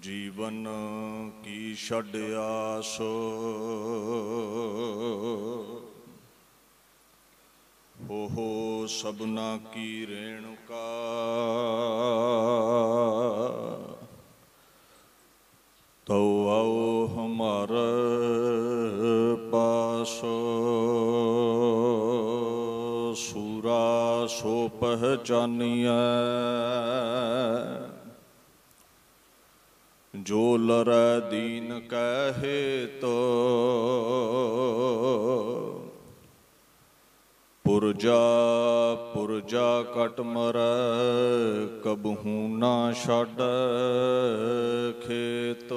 जीवन की छड़ आस हो सबना की रेणुका तो आओ हमारे पास सूरा सो पहचानिया जो लरै दीन कहे तो पुरजा पुरजा कट मरै कबहू ना छड़ खेत।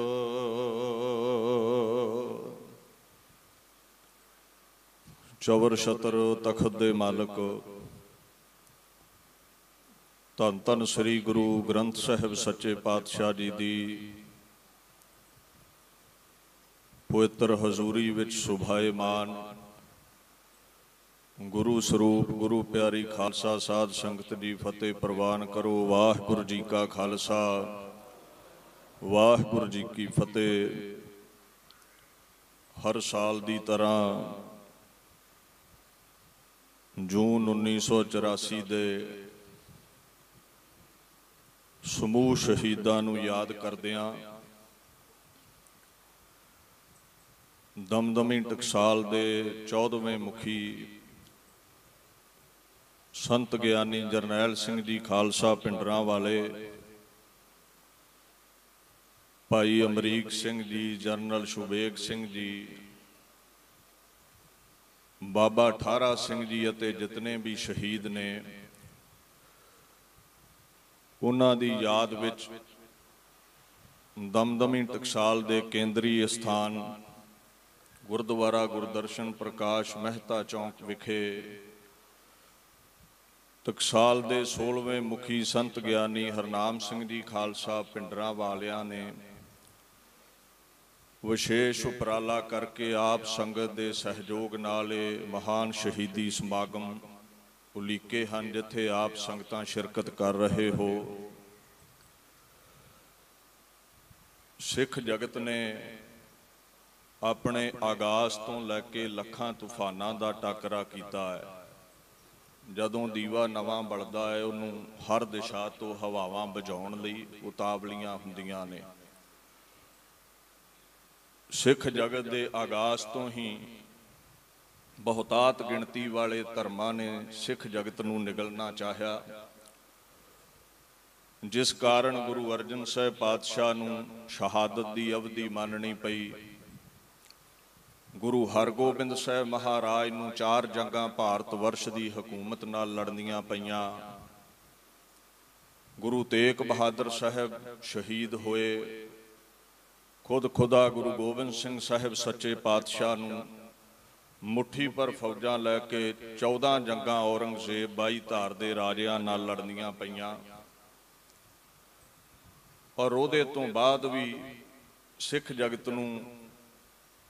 चवर छतर तखत दे मालक धन धन श्री गुरु ग्रंथ साहिब सच्चे पातशाह जी दी पवित्र हजूरी विच सुभाएमान गुरु स्वरूप गुरु प्यारी खालसा साध संगत जी फतेह प्रवान करो। वाहिगुरू जी का खालसा वाहिगुरू जी की फतेह। हर साल की तरह जून 1984 दे समूह शहीदां नूं याद करदिआं दमदमी टकसाल दे 14वें मुखी संत ज्ञानी जरनैल सिंह जी खालसा पिंडरां वाले, भाई अमरीक सिंह जी, जनरल शुबेग सिंह जी, बाबा ठारा सिंह जी अते जितने भी शहीद ने उन्हां दी याद विच दमदमी टकसाल दे केंद्री स्थान गुरुद्वारा गुरदर्शन प्रकाश मेहता चौंक विखे टकसाल दे 16वें मुखी संत ज्ञानी हरनाम सिंह जी खालसा पिंडरां वालियां ने विशेष उपराला करके आप संगत दे सहयोग नाल महान शहीदी समागम उलीके हैं जिथे आप संगतां शिरकत कर रहे हो। सिख जगत ने अपने आगाज तो लैके लखां तूफानां दा टाकरा कीता है। जदों दीवा नवां बलदा है उन्हों हर दिशा तो हवावां बजाउण लई उतावलियां हुंदियां ने। सिख जगत दे आगाज तो ही बहुतात गिणती वाले धर्मां ने सिख जगत नूं निगलना चाह्या, जिस कारण गुरु अर्जन साहिब पातशाह नूं शहादत दी अवधि माननी पई। गुरु हरगोबिंद साहिब महाराज नूं 4 जंगां भारत वर्ष की हुकूमत नाल लड़नियां पईयां। गुरु तेग बहादुर साहिब शहीद होए। खुद खुदा गुरु गोबिंद सिंह साहिब सच्चे पातशाह नूं मुट्ठी पर फौजां लैके 14 जंगां औरंगजेब 22 धार दे राजियां नाल लड़नियां पईयां। और उहदे तों बाद भी सिख जगत नूं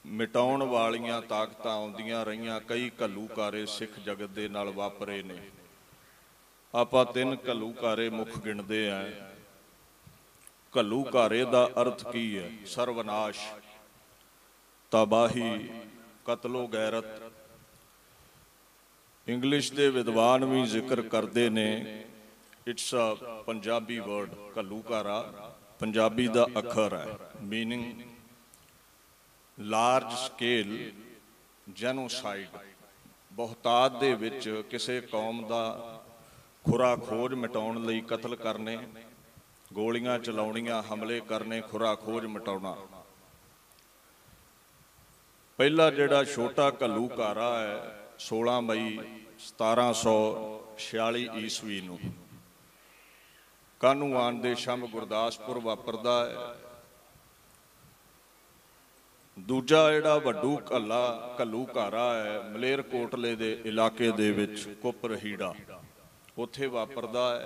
मिटाउण वालियां ताकतां आउंदियां रहियां। कई घल्लूकारे सिख जगत दे नाल वापरे ने। आपां 3 घल्लूकारे मुख गिणदे हैं। घल्लूकारे दा अर्थ की है? सर्वनाश, तबाही, कतलो गैरत। इंग्लिश दे विद्वान भी जिक्र करते ने, इट्स अ पंजाबी वर्ड। घल्लूकारा पंजाबी दा अखर है, मीनिंग लार्ज स्केल जैनोसाइड। बहुतात दे विच किसी कौम का खुरा खोज मिटाउण लई कतल करने, गोलियां चलाउणियां, हमले करने, खुरा खोज मिटाउणा। पहला जिहड़ा छोटा घल्लूकारा है 16 मई 1746 ईस्वी नूं कानूआन दे शंभ गुरदासपुर वापरदा है। दूजा जिहड़ा वड्डू घल्लूकारा है मलेरकोटले दे इलाके दे विच कुपरहीड़ा, उत्थे वापरदा है।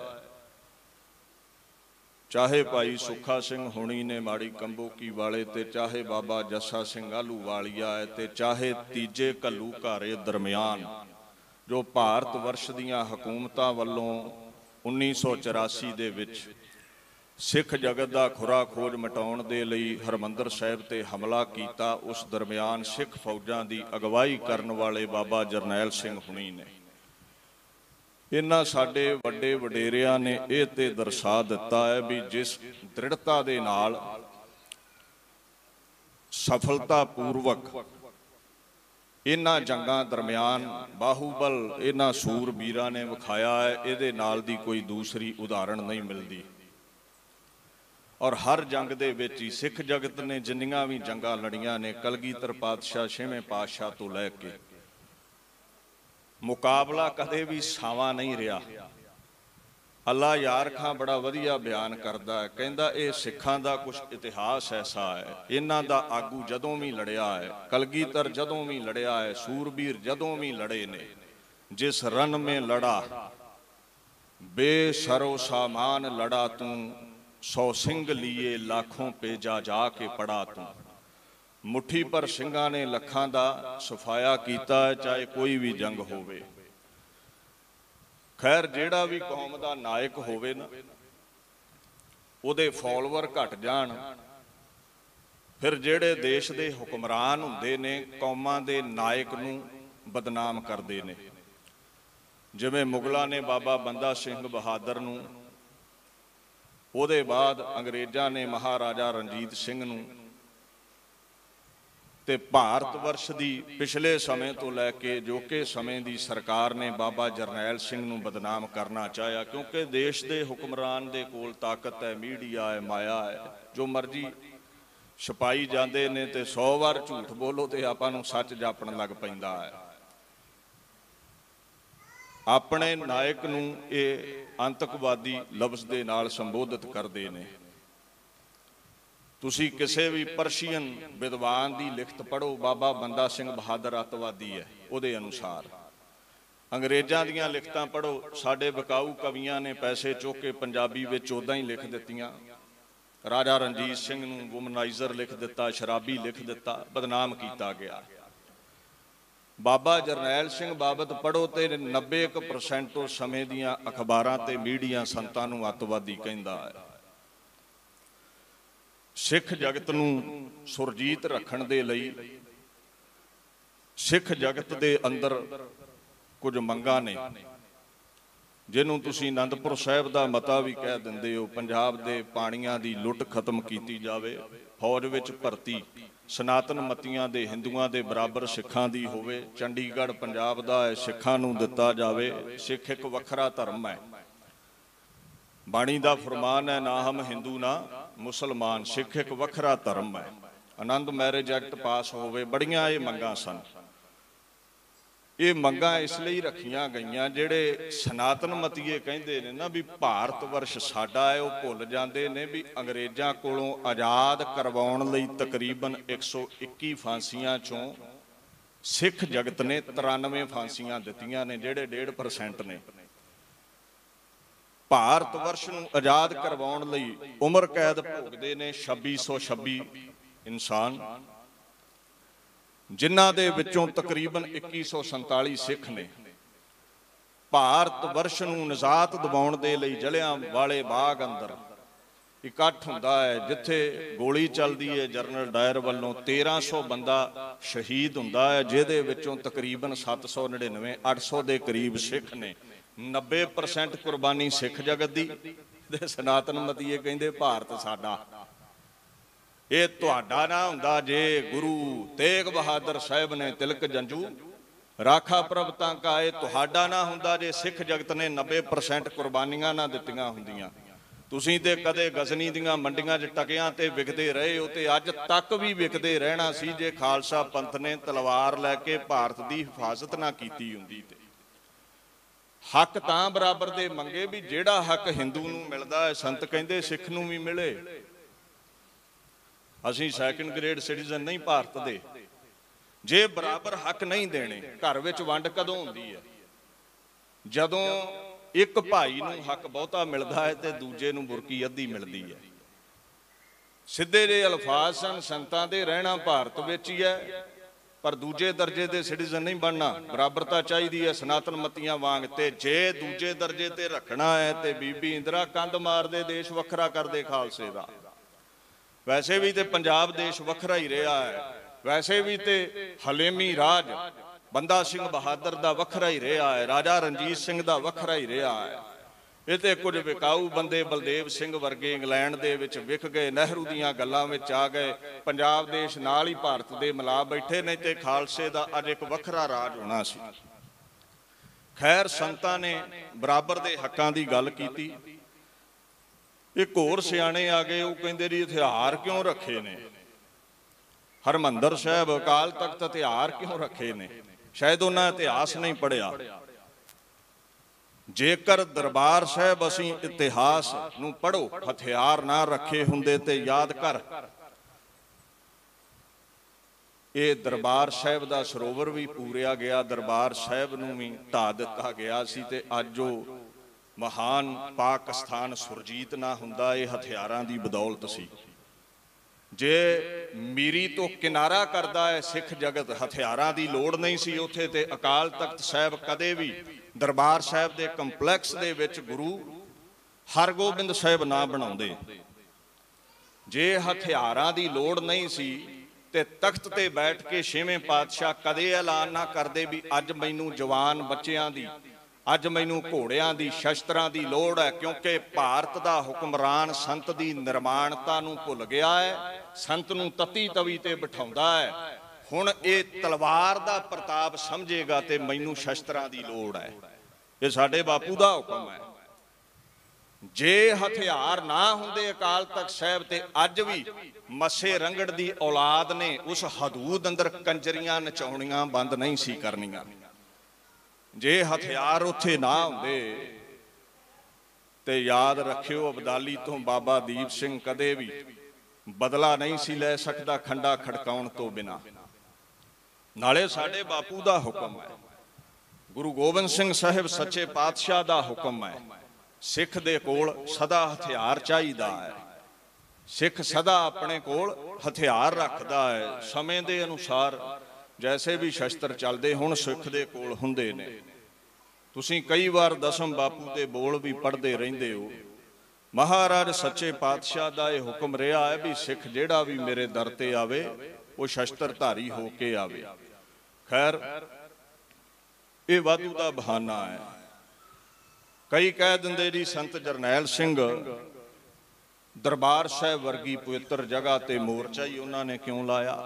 चाहे भाई सुखा सिंह हुणी ने माड़ी कंबोकी वाले ते चाहे बाबा जस्सा सिंह आलू वालिया है ते चाहे तीजे घल्लूकारे दरम्यान जो भारत वर्ष दीआं हुकूमतां वल्लों 1984 दे विच सिख जगत का खुरा खोज मिटाउण दे लई हरमंदर साहिब ते हमला कीता, उस दरम्यान सिख फौजां दी अगवाई करन वाले बाबा जरनैल सिंह हुणी ने। इन्हां साडे वड्डे वडेरियां ने इह ते दर्शा दिता है भी जिस दृढ़ता दे नाल सफलता पूर्वक इन्हां जंगां दरम्यान बाहूबल इन्हां सूरबीरां ने विखाया है, इहदे नाल दी कोई दूसरी उदाहरण नहीं मिलती। और हर जंग दे विच ही सिख जगत ने जिन्नियां भी जंगां लड़ियां ने, कलगीधर पातशाह 6वें पातशाह तो लैके मुकाबला कदे भी सावां नहीं रहा। अल्लाह यार खां बड़ा वधिया बयान करदा है, कहंदा ये सिखां दा कुछ इतिहास ऐसा है, इन्हां दा आगू जदों भी लड़िया है, कलगीधर जदों भी लड़िया है, सूरबीर जदों भी लड़े ने, जिस रन में लड़ा बेसरो सामान लड़ा तू, 100 सिंह लिए लाखों पे जा जा के पड़ा तू। मुट्ठी पर सिंघां ने लखां दा सफाया कीता है, चाहे कोई भी जंग होवे। खैर जेड़ा भी कौम दा नायक होवे ना, उहदे फॉलोवर घट जाण, फिर जेड़े देश दे हुक्मरान हुंदे ने कौमां दे नायक नूं बदनाम करदे ने। जिवें मुगलां ने बाबा बंदा सिंह बहादुर नूं, उहदे बाद अंग्रेज़ां ने महाराजा रणजीत सिंह नूं, ते भारत वर्ष की पिछले समय तो लैके जो कि समय की सरकार ने बाबा जरनैल सिंह नूं बदनाम करना चाहया, क्योंकि देश के हुक्मरान दे कोल ताकत है, मीडिया है, माया है, जो मर्जी छपाई जाते ने, ते 100 बार झूठ बोलो तो आपां नूं सच जापण लग पैंदा है। अपने नायक नूं ये आतंकवादी लफ्ज़ दे नाल संबोधित करते हैं। तुसी किसी भी पर्शियन विद्वान की लिखत पढ़ो, बाबा बंदा सिंह बहादुर अतवादी है उहदे अनुसार। अंग्रेज़ां दीआं लिखतां पढ़ो, साडे बकाऊ कवियां ने पैसे चुक के पंजाबी विच उदां ही लिख दित्तियां। राजा रणजीत सिंह नूं वुमनाइजर लिख दिता, शराबी लिख दिता, बदनाम किया गया। बाबा जरनैल सिंह बाबत पढ़ो तो 90% समय दीआं अखबारां ते मीडिया संतां नूं अतवादी कहंदा है। सिख जगत नूं सुरजीत रखण दे लई सिख जगत दे अंदर कुछ मंगां ने, जिन्हों तुसीं आनंदपुर साहिब दा मता भी कह दिंदे हो। पंजाब दे पाणियां दी लुट खत्म कीती जावे, फौज विच भर्ती सनातन मतियां दे हिंदुआं दे बराबर सिखां दी होवे, चंडीगढ़ पंजाब दा है सिखां नूं दिता जावे। सिख एक वखरा धर्म है, बाणी दा फरमान है ना हम हिंदू ना मुसलमान, सिख एक वखरा धर्म है। आनंद मैरिज एक्ट पास होवे, बड़ियां ये मंगां सन। ये मंगां इसलिए रखियां गईयां, जेड़े सनातन मतीए कहंदे ने ना भी भारत वर्ष साडा है, वो भुल जाते ने भी अंग्रेज़ां कोलों आज़ाद करवाउण लई तकरीबन 121 फांसियां चों सिख जगत ने 93 फांसियां दित्तियां ने, जेड़े 1.5% ने। भारत वर्ष नूं आज़ाद करवाउण लई उम्र कैद भोगदे ने 2626 इंसान, जिन्हां दे विचों तकरीबन 2147 सिख ने। भारत वर्ष नूं निजात दिवाउण दे लई जलियांवाले बाग अंदर इकट्ठ हुंदा है, जिथे गोली चलदी है जनरल डायर वालों, 1300 बंदा शहीद हुंदा है, जिहदे विचों तकरीबन 799 800 दे करीब सिख ने। 90% कुर्बानी सिख जगत दी, ते सनातन मतीए कहंदे भारत साडा। ये तुहाडा ना हुंदा जे गुरु तेग बहादुर साहिब ने तिलक जंजू राखा प्रभ तांका, ये तुहाडा ना हुंदा जे सिख जगत ने 90% कुर्बानियां ना दित्तियां हुंदियां। तुसीं ते कदे गजनी दीआं मंडियां 'च टकियां ते विकदे रहे हो, ते अज तक भी विकदे रहना सी जे खालसा पंथ ने तलवार लैके भारत की हिफाजत ना कीती हुंदी। ते हक तां बराबर दे मंगे भी जेड़ा हक हिंदू नूं मिलदा है, संत कहंदे सिख नूं भी मिले। असीं सैकंड ग्रेड सिटीजन नहीं भारत दे, जे बराबर हक नहीं देने। घर विच वंड कदों हुंदी है? जदों एक भाई नूं हक बहुता मिलदा है ते दूजे नूं बुरकी अद्धी मिलदी है। सीधे जे अल्फाज सन संतां दे, रहना भारत विच ही है, पर दूजे दर्जे के सिटीजन नहीं बनना। बराबरता चाहिए है सनातन मतियां वांग। ते जे दूजे दर्जे ते रखना है तो बीबी इंदिरा कंध मार दे, देश वखरा कर दे खालसे का। वैसे भी तो पंजाब देश वखरा ही रहा है, वैसे भी तो हलेमी राज बंदा सिंह बहादुर का वखरा ही रहा है, राजा रणजीत सिंह का वखरा ही रहा है। ये तो कुछ विकाऊ बंदे बलदेव सिंह वर्गे इंग्लैंड दे विच विक गए, नेहरू दीयां गल्लां विच आ गए, पंजाब देश नाल ही भारत दे मिला बैठे, नहीं तो खालसे दा अज एक वखरा राज होना सी। खैर संतां ने बराबर दे हक्कां दी गल कीती। एक होर सियाणे आ गए, वो कहंदे जी हथियार क्यों रखे ने, हरमंदर साहब अकाल तख्त हथियार क्यों रखे ने। शायद उन्हें इतिहास नहीं पढ़िया। जेकर दरबार साहब असी इतिहास नूं पढ़ो, हथियार ना रखे हुंदे ते याद कर ये दरबार साहब दा सरोवर भी पूरिया गया, दरबार साहब नूं भी ढा दिता गया सी, ते अज जो महान पाकिस्तान सुरजीत ना हुंदा ये हथियारां दी बदौलत सी। जे मीरी तो किनारा करदा है सिख जगत, हथियारां दी लोड़ नहीं सी उत्थे, ते अकाल तख्त साहब कदे भी दरबार साहब के कंपलैक्स दे विच गुरु हरगोबिंद साहब ना बनाउंदे। जे हथियारां दी लोड़ नहीं सी ते तख्त ते बैठ के छेवें पातशाह कदे ऐलान ना करदे भी अज मैनू जवान बच्चियां दी, अज मैनू घोड़ियां दी, शस्त्रां दी लोड़ है। क्योंकि भारत दा हुक्मरान संत दी निर्माणता नूं भुल गया है, संत नूं तती तवी ते बिठाउंदा है। हुण ये तलवार दा प्रताप समझेगा ते मैनू शस्त्रां दी लोड़ है। ये साडे बापू दा हुक्म है। जे हथियार ना हुंदे अकाल तख्त साहब ते अज भी मस्से रंगड़ दी औलाद ने उस हदूद अंदर कंजरियां नचाउणियां बंद नहीं सी करनियां। जे हथियार उत्थे ना हुंदे ते याद रखियो अबदाली तो बाबा दीप सिंह कदे भी बदला नहीं सी लै सकदा खंडा खड़काउण तो बिना। नाले साडे बापू दा हुक्म है, गुरु गोबिंद सिंह साहिब सच्चे पातशाह दा हुक्म है, सिख दे कोल सदा हथियार चाहिदा है। सिख सदा अपने कोल हथियार रखदा है। समय दे अनुसार जैसे भी शस्त्र चलते हुण सिख दे कोल हुंदे ने। तुसीं कई बार दसम बापू दे बोल भी पढ़ते रहिंदे हो। महाराज सच्चे पातशाह दा यह हुक्म रहा है भी सिख जिहड़ा भी मेरे दर ते आवे वो शस्त्रधारी होके आवे। खैर ये वाधू का बहाना है। कई कह देंदे जी संत जरनैल सिंह दरबार साहब वर्गी पवित्र जगह ते मोर्चा ही उन्होंने क्यों लाया।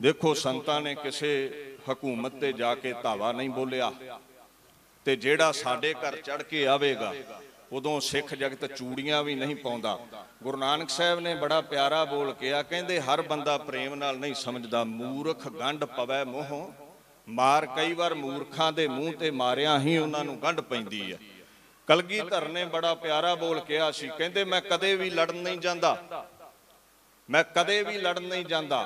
देखो संतां ने किसी हुकूमत ते जाके धावा नहीं बोलिया, ते जेड़ा साडे घर चढ़ के आवेगा उदों सिख जगत चूड़ियां भी नहीं पाउंदा। गुरु नानक साहब ने बड़ा प्यारा बोल किया, कहंदे हर बंदा प्रेम नाल नहीं समझदा, मूर्ख गंढ पवै मोह मार। कई बार मूर्खां दे मूँह ते मारिया ही उन्हां नूं गंढ पैंदी है। कलगीधर ने बड़ा प्यारा बोल किया सी, कहंदे मैं कदे भी लड़न नहीं जांदा, मैं कदे भी लड़न नहीं जांदा,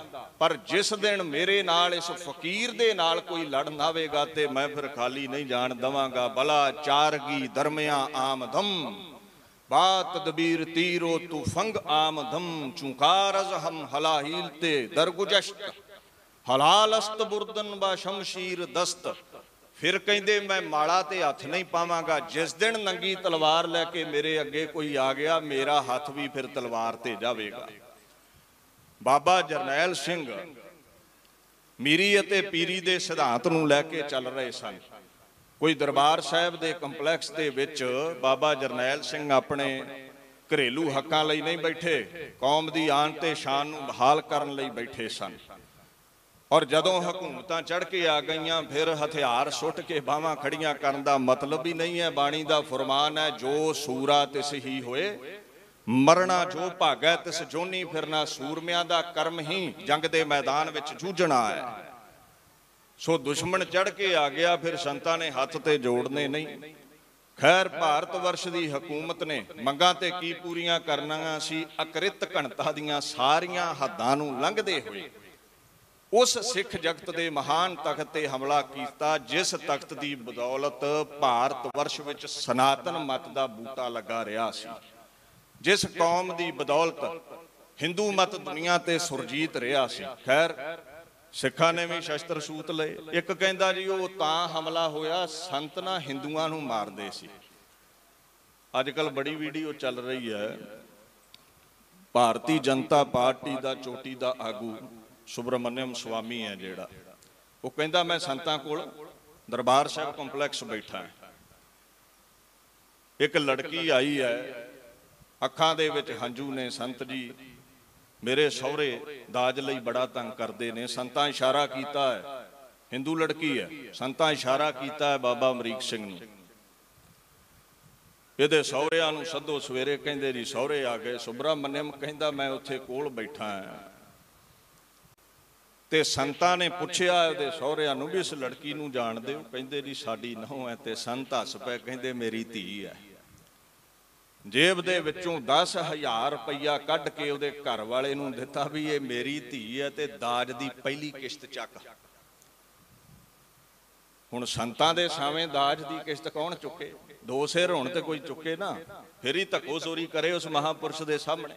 पर जिस दिन मेरे नाल इस फकीर दे नाल कोई लड़न आवेगा ते मैं फिर खाली नहीं जान दवांगा। भला चारगी दरमिया आमदम बात तदबीर तीरो तू फंग आमदम चुकार हम हलाहील ते दरगुजश्त हलालस्त बुरदन बा शमशीर दस्त। फिर कहंदे मैं माड़ा ते हथ नहीं पावांगा। जिस दिन नंगी तलवार लैके मेरे अगे कोई आ गया मेरा हथ भी फिर तलवार ते जावेगा। बाबा जरनैल सिंह मीरी अते पीरी दे सिद्धांत नूं लैके चल रहे सन। कोई दरबार साहब दे कंपलैक्स दे विच बाबा जरनैल सिंह अपने घरेलू हक्कां लई नहीं बैठे, कौम दी आन ते शान नूं बहाल करन लई बैठे सन। और जदों हुकूमतां चढ़ के आ गईयां फिर हथियार सुट के बाहां खड़ियां करन दा मतलब ही नहीं है। बाणी दा फरमान है, जो सूरा तिस ही होए मरना, जो भागै तिस जोनी फिरना। सूरमियां दा कर्म ही जंग दे मैदान विच जूझना है। सो दुश्मन चढ़ के आ गया फिर संतां ने हथ ते जोड़ने नहीं। खैर भारत वर्ष की हुकूमत ने मंगां ते की पूरियां करनियां सी। अकृत घणता दीयां सारियां हद्दां नूं लंघदे होए उस सिख जगत के महान तख्त ते हमला किया, जिस तख्त की बदौलत भारत वर्ष विच सनातन मत का बूटा लगा रहा सी, जिस कौम की बदौलत हिंदू मत दुनिया ते सुरजीत रहा सी। खैर सिखां ने भी शस्त्र सूत लए। एक कहंदा जी वो तां हमला होया संत ना हिंदुआं नूं मारदे सी। अजकल बड़ी वीडियो चल रही है, भारतीय जनता पार्टी का चोटी का आगू सुब्रमण्यम स्वामी है जिहड़ा, वो कहंदा मैं संतां कोल दरबार साहिब कंपलैक्स बैठा है। एक लड़की आई है, अखां दे विच हंझू ने, संत जी मेरे सहुरे दाज लई बड़ा तंग करते ने। संतां इशारा कीता है, हिंदू लड़की है, संतां इशारा कीता है बाबा अमरीक सिंह नूं, इहदे सहुरिਆਂ नूं सदो सवेरे। कहंदे जी सहुरे आ गए। सुब्रमण्यम कहंदा मैं उत्थे कोल बैठा है, ते संतां ने पुछया इहदे सहुरिਆਂ नूं भी इस लड़की नूं जाणदे हो? कहंदे जी साडी नूंह है। ते संत हस पए, कहंदे मेरी धी है। जेब दे विचों 10,000 रुपया कढ के उहदे घर वाले नूं दिता भी ये मेरी धी है ते दाज दी पहली किश्त चक। हुण संतां दे सावें दाज दी किश्त कौन चुके? दो सिर होण ते कोई चुके ना, फिर ही धक्को चोरी करे उस महापुरुष दे सामने।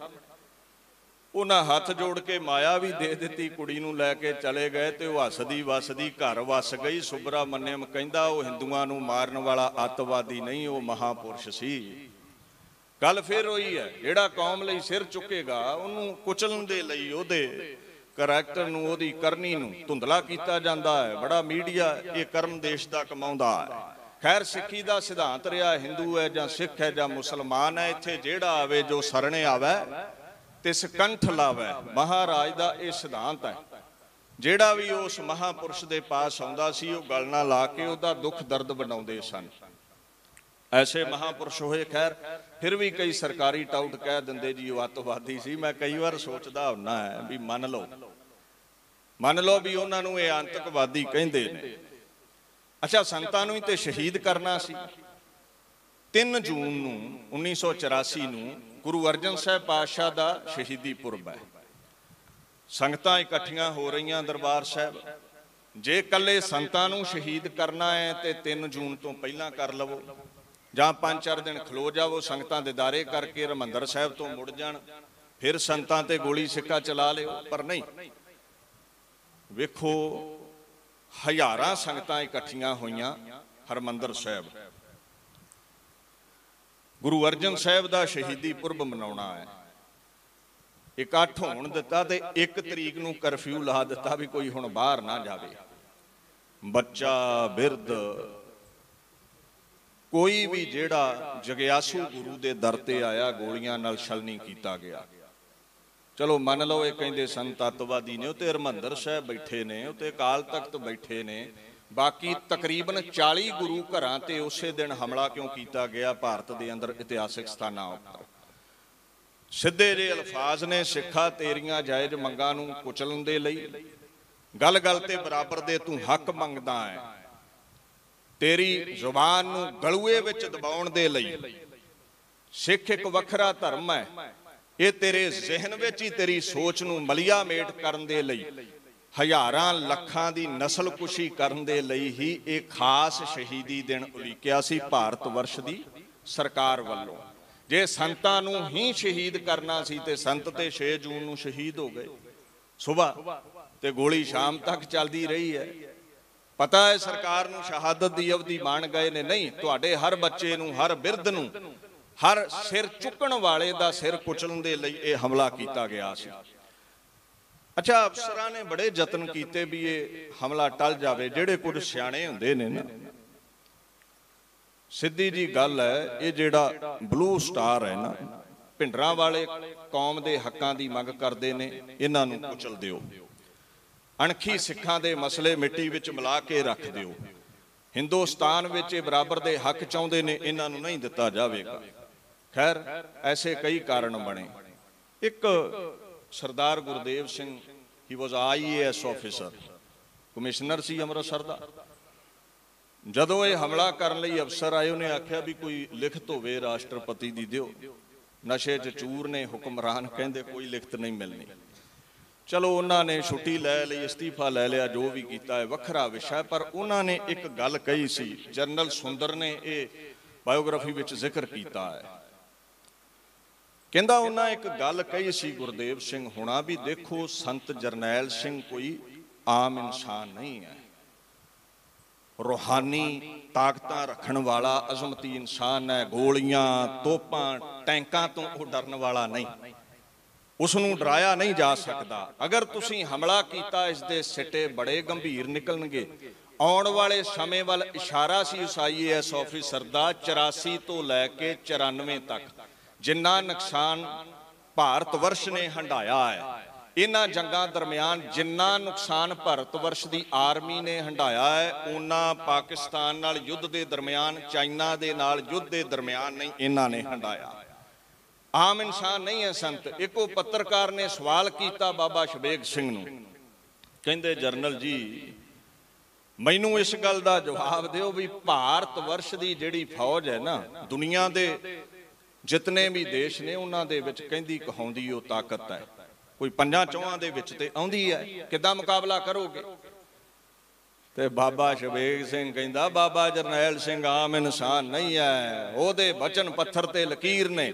उन्हां हथ जोड़ के माया भी दे दित्ती, कुड़ी नूं लैके चले गए ते वो हसदी वसदी घर वस गई। सुब्रमण्यम कहंदा वो हिंदुआं नूं मारन वाला अतवादी नहीं, वो महापुरुष सी। गल फिर होई है, जिहड़ा कौम लई सिर चुकेगा उन्होंने कुचलन दे लई उहदे करैक्टर नूं, उहदी करनी नूं धुंधला कीता जांदा है। बड़ा मीडिया ये कर्म देश दा कमाउंदा है। खैर सिक्खी दा सिद्धांत रहा, हिंदू है जां सिख है जां मुसलमान है, इत्थे जिहड़ा आवे जो सरणे आवे ते सकंठ लावे, महाराज दा ये सिद्धांत है। जिहड़ा भी उस महापुरुष दे पास आउंदा सी वो गल ना ला के उहदा दुख दर्द वंडाउंदे सन। ऐसे महापुरुष होए। खैर फिर भी कई सरकारी टाउट कह देंगे जी वो अतवादी सी। मैं कई बार सोचता हुन्ना है भी मन लो भी उन्होंने ये आतंकवादी कहते हैं। अच्छा संतां नूं ही ते शहीद करना सी। 3 जून नूं 1984 नूं गुरु अर्जन साहिब पातशाह दा शहीदी पुरब है। संगतां इकट्ठियां हो रही दरबार साहिब। जे कल्ले संतां नूं शहीद करना है तो 3 जून तो पहलां कर लवो, जां 5-4 दिन खलो जावो, संगतां दे दारे करके हरिमंदर साहिब तो मुड़ जाण, फिर संतां ते गोली सिक्का चला लिओ। पर नहीं, वेखो हज़ारां संगतां इकट्ठियां होईयां हरिमंदर साहिब। गुरु अर्जन साहिब दा शहीदी पुरब मनाउणा है। इकट्ठ होण दिता ते 1 तरीक नूं करफ्यू ला दिता भी कोई हुण बाहर ना जावे। बच्चा बिरध कोई भी जेड़ा जगियासू गुरु दे दर ते आया गोलियां नाल छलनी कीता गया। चलो मन लो ये कहंदे संत अतवादी ने, उत्ते हरिमंदर साहिब बैठे ने, उत्ते अकाल तख्त बैठे ने। बाकी तकरीबन 40 गुरु घरां ते उसे दिन हमला क्यों कीता गया भारत दे अंदर इतिहासिक स्थानां उपर? सिद्धे जे अल्फाज ने, सिखा तेरियां जायज मंगां नूं कुचलन दे लई, गल गल ते बराबर दे तूं हक मंगदा है, तेरी जुबान नूं गलूए विच दबाउण दे लई। सिख एक वखरा धर्म है, ये तेरे जहन विच ही तेरी सोच नूं मलिया मेट करन दे लई, हज़ारां लखां दी नस्ल कुशी करन दे लई ही एक खास शहीदी दिन उलीकिया सी भारत वर्ष दी सरकार वल्लों। जे संतां नूं ही शहीद करना सी ते संत ते 6 जून नूं शहीद हो गए सुबह, ते गोली शाम तक चलदी रही है। पता है सरकार नूं शहादत दी अवधि मान गए ने। नहीं, तुहाडे हर बच्चे नूं, हर बिरध नूं, हर सिर चुकण वाले दा सिर कुचलन दे लई ये हमला कीता गया सी। अच्छा अफसरां ने बड़े यतन कीते भी ये हमला टल जावे। जेड़े कुछ सियाणे हुंदे ने ना, सीधी जी गल है, ये जेड़ा ब्लू स्टार है ना, भिंडरां वाले कौम दे हक्कां दी मंग करदे ने, इन्हां नूं कुचल दिओ। अणखी सिखां दे मसले मिट्टी विच मिला के रख दिओ। हिंदुस्तान विच बराबर दे हक चाहुंदे ने, इन्हां नूं नहीं दिता जावेगा। खैर ऐसे कई कारण बने। एक Sardar Gurdev Singh, he was IAS officer, commissioner सी अमृतसर दा। जदों ये हमला करन लई अफसर आए, उन्हें आख्या भी कोई लिखत होवे राष्ट्रपति दी दिओ। नशे च चूर ने हुक्मरान, कहंदे कोई लिखत नहीं मिलनी। चलो उन्होंने छुट्टी लै लई, इस्तीफा लै लिया, जो भी किया है वखरा विषय। पर उन्होंने एक गल कही सी, जनरल सुंदर ने ये बायोग्राफी विच जिक्र किया है। कहंदा उन्हें एक गल कही सी गुरदेव सिंह हुणा भी, देखो संत जरनैल सिंह कोई आम इंसान नहीं है। रूहानी ताकत रखने वाला अजमती इंसान है। गोलियां तोपां टैंकां तो वो डरन वाला नहीं, उसनूं डराया नहीं जा सकता। अगर तुसीं हमला किया इसके सिटे बड़े गंभीर निकलणगे। आउण वाले समय वाल इशारा सी उस IAS ऑफिसर का 84 तो लैके 94 तक जिन्ना नुकसान भारत वर्ष ने हंडाया है, इन्हां जंगां दरम्यान जिन्ना नुकसान भारत वर्ष की आर्मी ने हंडाया है, उन्ना पाकिस्तान नाल युद्ध के दरम्यान, चाइना दे नाल युद्ध के दरम्यान नहीं इन्हां ने हंडाया। आम इंसान नहीं है संत। एक पत्रकार ने सवाल किया बाबा शबेग सिंह नूं, कहंदे जनरल जी मैनू इस गल का जवाब दिओ भी भारत वर्ष की जिहड़ी फौज है ना, दुनिया के जितने भी देश ने उन्हां दे विच कहंदी कहाउंदी वो ताकत है, कोई 5-4 दे विच ते आउंदी है, किदां मुकाबला करोगे? ते बाबा शबेग सिंह कहंदा बाबा जरनैल सिंह आम इंसान नहीं है, ओहदे बचन पत्थर ते लकीर ने।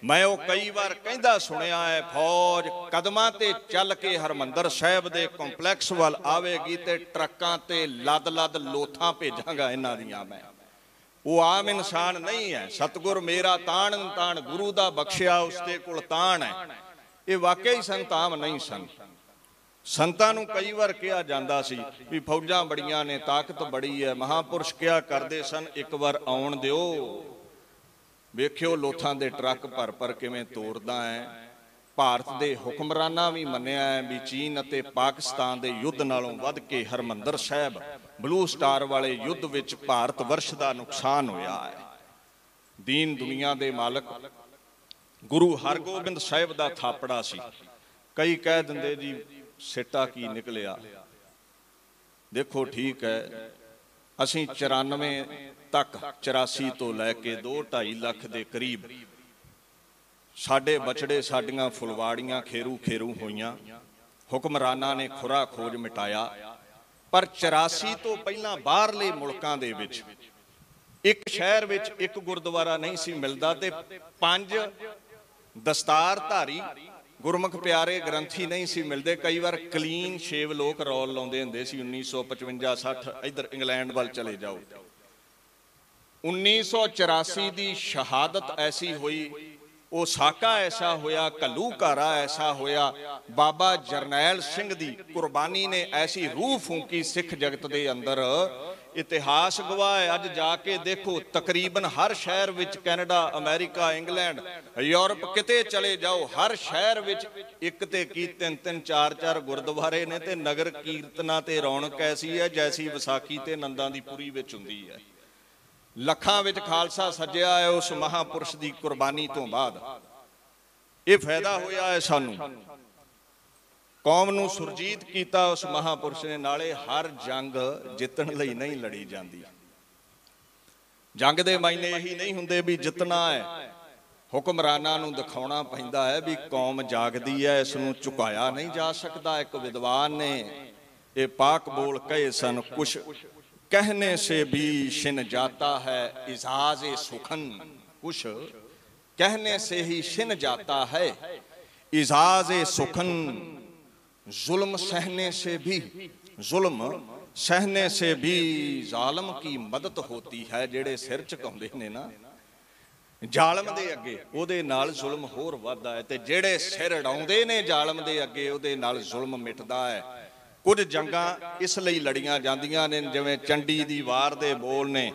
मैं वो कई बार कहंदा सुनिया है, फौज कदमां ते चल के हरमंदर साहिब दे कंपलैक्स वाल आवेगी ते ट्रकां ते लद लद लोथां भेजांगा इन्हां दियां मैं। वो आम इंसान नहीं है। सतगुर मेरा ताण ताण गुरु दा बख्शिया उसदे कोल ताण है। ये वाकई संत आम नहीं सन। संतां नूं कई बार कहा जांदा सी भी फौजां बड़ियां ने, ताकत बड़ी है। महापुरुष क्या करदे सन, एक बार आउण दिओ, वेखियो लोथां दे ट्रक भर भर किवें तोड़दा है। भारत दे हुक्मरानां भी मन्निया है भी चीन अते पाकिस्तान दे युद्ध नालों वध के हरमंदर साहिब ब्लू स्टार वाले युद्ध विच भारत वर्ष का नुकसान होया है। दीन दुनिया दे मालक गुरु हरगोबिंद साहिब का थापड़ा सी। कई कह दिंदे जी सिटा की निकलिया। देखो ठीक है, असीं 94 तक 84 तो लैके 2-2.5 लाख के करीब साडे बछड़े, साडियां फुलवाड़ियां खेरू खेरू होईयां। हुक्मराना ने खुरा खोज मिटाया। पर 84 तो पहलां बाहरले मुल्कां दे विच एक शहर विच एक गुरुद्वारा नहीं सी मिलदा ते 5 दस्तारधारी गुरमुख प्यारे ग्रंथी नहीं सी मिलते। कई बार क्लीन शेव लोग रौल लाउंदे हुंदे सी। 1955-60 इधर इंग्लैंड वाल चले जाओ। 1984 की शहादत ऐसी हुई, ओसाका ऐसा होया, घल्लूघारा ऐसा होया। बाबा जरनैल सिंह दी कुर्बानी ने ऐसी रूह फूकी सिख जगत के अंदर, इतिहास गवाह है। अज जाके देखो तकरीबन हर शहर विच, कैनेडा, अमेरिका, इंग्लैंड, यूरोप किते चले जाओ, हर शहर विच एक ते की 3-3 4-4 गुरुद्वारे ने ते नगर कीर्तना ते रौनक ऐसी है जैसी विसाखी ते नंदा दी पुरी विच हुंदी है। लखां विच खालसा सज्जिया है उस महापुरुष की कुर्बानी तो बाद। ये फायदा होया है सानू, कौम नूं सुरजीत कीता उस महापुरुष ने। नाले हर जंग जितण लई नहीं लड़ी जाती। जंग दे मायने यही नहीं हुंदे भी जितना है। हुक्मरानां नूं दिखाउणा पैंदा है भी कौम जागदी है, इस नूं झुकाया नहीं जा सकता। एक विद्वान ने ये पाक बोल कहे सन, कुछ कहने से भी छिन जाता है इजाज़े सुखन। कुछ कहने से ही छिन जाता है इजाज़े सुखन। जुल्म सहने से भी, जुल्म सहने से भी जालम की मदद होती है। जेड़े सिर झुकाउंदे ने ना जालम दे अगे, ओदे नाल जुल्म होर वधदा है, ते जेड़े सिर अड़ाउंदे ने जालम दे अगे, ओदे नाल जुल्म मिटदा है। कुछ जंगां इस लई लड़ियां जांदियां ने, जिवें चंडी दी वार दे बोल ने,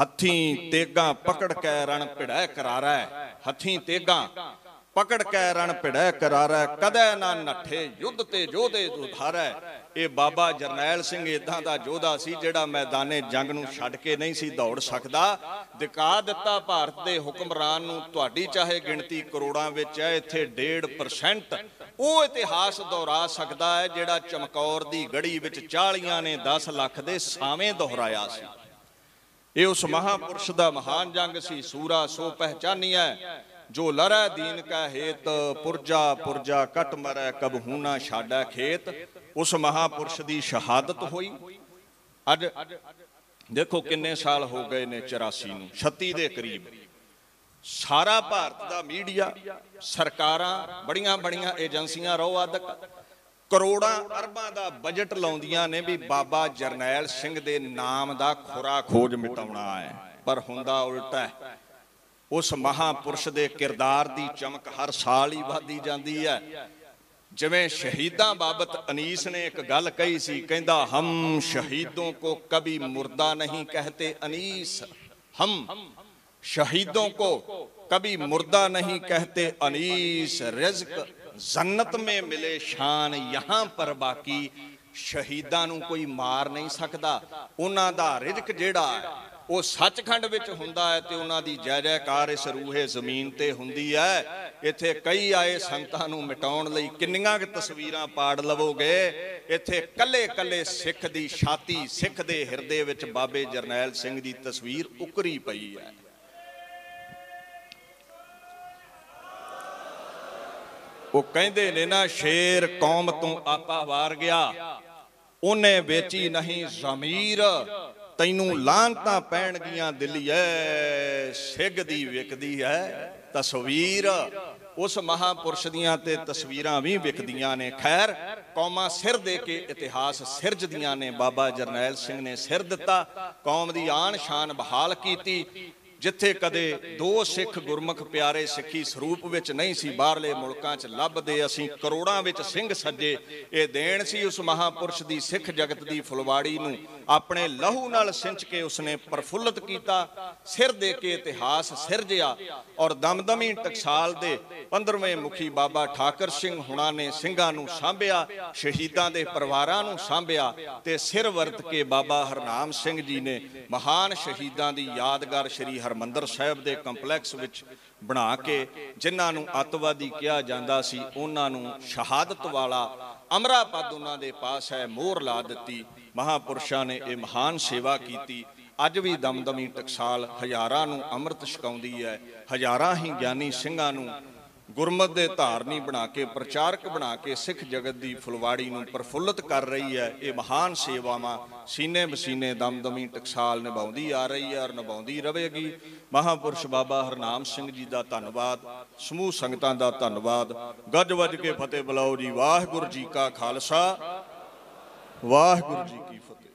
हथीं तेगां पकड़ कै रण भिड़ै करारा है। हथीं तेगां पकड़ कै रण भिड़ै करारा है, कदै ना नठे युद्ध ते जोधे उधारै। ये बाबा जरनैल सिंह इदां दा जोधा सी जिहड़ा मैदाने जंग नूं छड्ड के नहीं सी दौड़ सकदा। दिखा दिता भारत दे हुक्मरान नूं, तुहाडी चाहे गिणती करोड़ां विच है, इत्थे 1.5% ਉਹ इतिहास दोहरा सकता है जिहड़ा चमकौर की गढ़ी विच 40 ने 10 लाख के सावें दोहराया सी। ये उस महापुरुष का महान जंग सी। सूरा सो पहचानिया जो लरै दीन का हेत, पुरजा पुरजा कट मरै कबहू ना छाड़ै खेत। उस महापुरुष की शहादत हुई। अज देखो किन्ने साल हो गए ने 84 नूं, 36 के करीब। सारा भारत का मीडिया, सरकारां, बड़ियां बड़ियां एजेंसियां, रौ अदक ਕਰੋੜਾਂ ਅਰਬਾਂ ਦਾ ਬਜਟ ਲਾਉਂਦੀਆਂ ਨੇ ਵੀ ਬਾਬਾ ਜਰਨੈਲ ਸਿੰਘ ਦੇ ਨਾਮ ਦਾ ਖੁਰਾ ਖੋਜ ਮਿਟਾਉਣਾ ਹੈ, ਪਰ ਹੁੰਦਾ ਉਲਟਾ ਹੈ। ਉਸ ਮਹਾਂਪੁਰਸ਼ ਦੇ ਕਿਰਦਾਰ ਦੀ ਚਮਕ ਹਰ ਸਾਲ ਹੀ ਵੱਧਦੀ ਜਾਂਦੀ ਹੈ। ਜਿਵੇਂ ਸ਼ਹੀਦਾਂ ਬਾਬਤ ਅਨੀਸ ਨੇ ਇੱਕ ਗੱਲ ਕਹੀ ਸੀ, ਕਹਿੰਦਾ ਹਮ ਸ਼ਹੀदों को कभी मुर्दा नहीं कहते अनीस, हम शहीदों को कभी मुर्दा नहीं कहते अनीस, रिज़्क जन्नत में मिले शान यहाँ पर बाकी, शहीदां नूं कोई मार नहीं सकदा, उन्हां दा रिज़्क जिहड़ा वो सचखंड विच हुंदा है ते उन्हां दी जय जयकार इस रूहे जमीन ते हुंदी है। इत्थे कई आए संतां नूं मिटाउण लई किन्नियां क तस्वीरां पाड़ लवोगे, इत्थे कल्ले कल्ले सिख दी छाती, सिख दे हिरदे विच बाबे जरनैल सिंह दी तस्वीर उकरी पई है। वो कहंदे ने ना, शेर कौम तो आपा वार गया, उन्हें बेची नहीं ज़मीर, तैनू लानतां पैणगियां दिलीए, सिग दी विकदी है तस्वीर। उस महापुरुष दियां ते तस्वीरां भी विकदियां ने। खैर कौमां सिर दे के इतिहास सिरजदियां ने। बाबा जरनैल सिंह ने सिर दिता, कौम दी आन शान बहाल कीती। जिथे कदे दो सिख गुरमुख प्यारे सिखी सरूप विच नहीं सी, बाहरले मुल्कां च लभदे असीं करोड़ां विच सिंह सज्जे। ये देन सी उस महापुरुष दी सिख जगत दी फुलवाड़ी नूं अपने लहू नाल सिंच के उसने प्रफुल्लित कीता, सिर दे के इतिहास सिरजिया। और दमदमी टकसाल दे 15वें मुखी बाबा ठाकर सिंह हुणा ने सिंघां नूं सांभिया, शहीदां दे परिवारां नूं सांभिया ते सिर वरत के बाबा हरनाम सिंह जी ने महान शहीदां दी यादगार श्री हरमंदर साहिब दे कंपलैक्स विच बना के, जिन्हां नूं अतवादी कहा जांदा सी, उन्हां नूं शहादत वाला अमरा पद उन्हां दे पास है, मोहर ला दित्ती। महापुरुषां ने ये महान सेवा कीती। अज भी दमदमी टकसाल हज़ारां नूं अमृत छकाउंदी है, हज़ारां ही ज्ञानी सिंघां नूं गुरमत दे धारनी बना के, प्रचारक बना के सिख जगत की फुलवाड़ी नूं प्रफुल्लित कर रही है। ये महान सेवावां सीने बसीने दमदमी टकसाल निभाउंदी आ रही है और निभाउंदी रहेगी। महापुरुष बाबा हरनाम सिंह जी का धन्नवाद, समूह संगतां दा धन्नवाद। गज वज के फतेह बुलाओ जी। वाहिगुरू जी का खालसा, वाहिगुरू जी की फतेह।